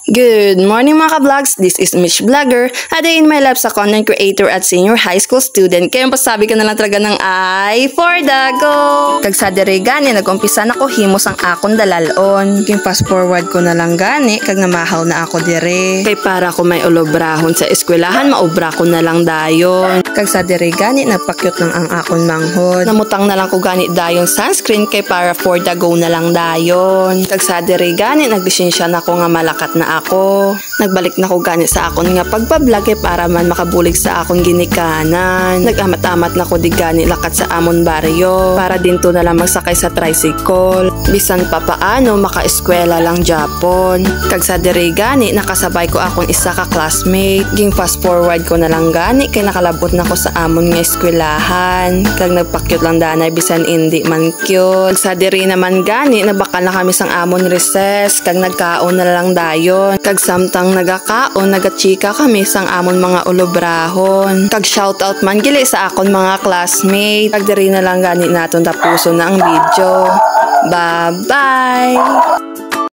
Good morning mga ka-vlogs, this is Mitch Vlogger, a day in my life sa content creator at senior high school student. Kaya pasabi ka na lang talaga ng I for the go! Kag sa dire gani, nag-umpisa na ko himos ang akong dalalon. King fast forward ko na lang gani, kag namahaw na ako dire. Kay para ko may ulobrahon sa eskwelahan, maubra ko na lang dayon. Kag sa dire gani, nagpakyot lang ang akong manghod. Namutang na lang ko gani dayon sunscreen, kay para for the go na lang dayon. Kag sa dire gani, nagdesensya na ko nga malakat na ako. Nagbalik na ko gani sa akon nga pagbablog para man makabulig sa akong ginikanan. Nagamat-amat na ko di gani lakat sa amon baryo para dinto na lang magsakay sa tricycle. Bisan pa paano makaeskwela lang Japon. Kag sa dire gani nakasabay ko akong isa ka classmate. Ging fast forward ko na lang gani kay nakalabot na ko sa amon nga eskwelahan. Kag nagpakyot lang danay bisan hindi man cute. Sa dire naman gani nabakal na kami sang amon recess kag nagkaon na lang dayon. Kag samtang nagakaon, nagachika kami sang amon mga ulobrahon. Kag shoutout man gili sa akon mga classmate. Kag diri na lang gani naton tapuso na ang video. Bye-bye!